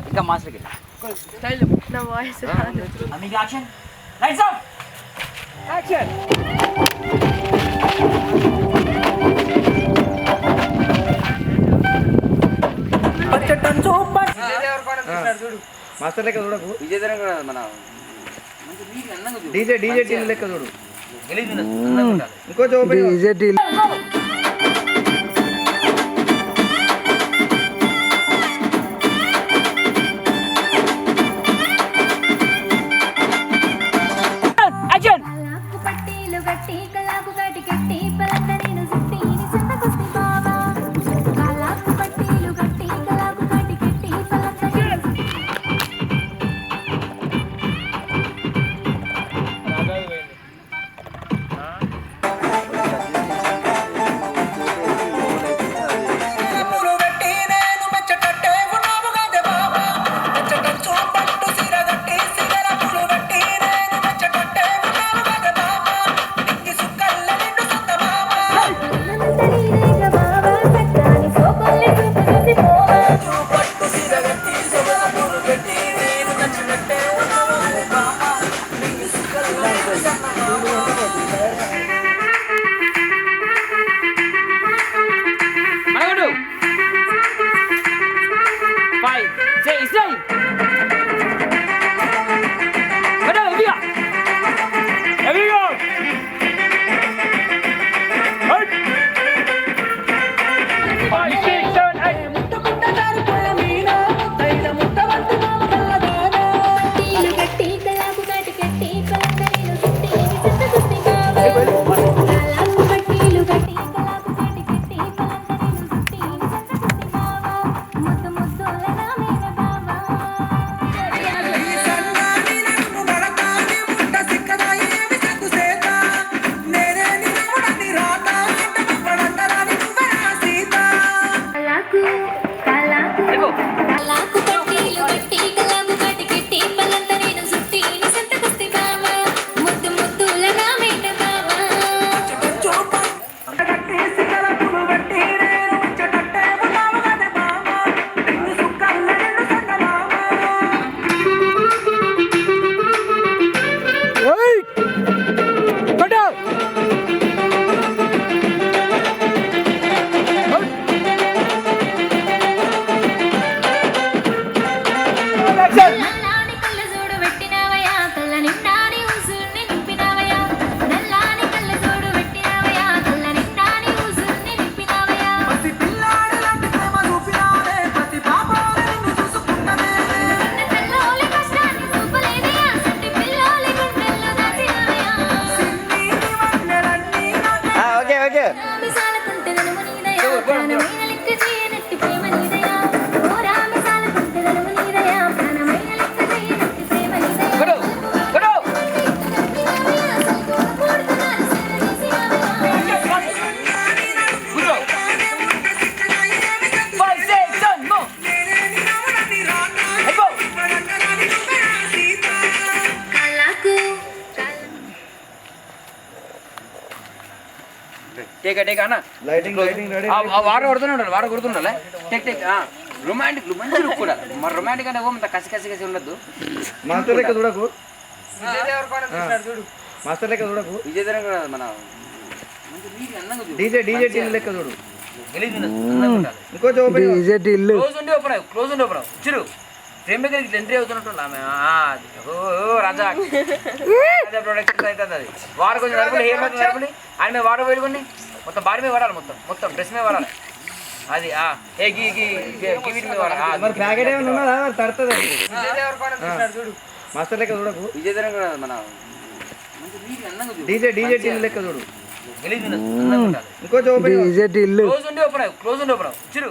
ఇంకా మాస్టర్కి నా వాయిస్ మీకు action lights off action master లెక్క చూడకు, విజయ్ దేవరకొండ మన డీజే టీం లెక్క చూడు. ఇంకో ఇంకో ఓపెన్ వాటర్ కొడుతుండాలి, వాటర్ కొడుతుండాలి. టెక్ టెక్ రొమాంటిక్ మంచి లుక్ కూడా. మరి రొమాంటిక్ అంటే ఓ కసి కసి కసి ఉండద్దు. మాస్టర్ లెక్క చూడకు, మాస్టర్ లెక్క చూడకు, విజయ్ దేవరకొండ మన డీజే టీం లెక్క చూడు. ఇంకో క్లోజ్ ఉండి ఓపెన్ చిరు ఫ్రేమ్ దగ్గరికి ఎంట్రీ అవుతున్నట్టు రాజా ప్రొడక్షన్ అవుతుంది. అది వారు కొంచెం నరపండి, హెయిర్ మీద నరపండి, ఆయన మీద వాటర్ వేడుకోండి, మొత్తం బాడీ మీద వాడాలి, మొత్తం డ్రెస్ మీద వాడాలి. అది వీటి మీద వాడాలి. ప్యాకెట్ ఏమైనా ఉన్నదా తడుతుంది. మాస్టర్ లెక్క చూడకు, విజయ్ దేవరకొండ మన డీజే టీం లెక్క చూడు. ఇంకో ఇంకో క్లోజ్ ఉండి ఓపెన్ చిరు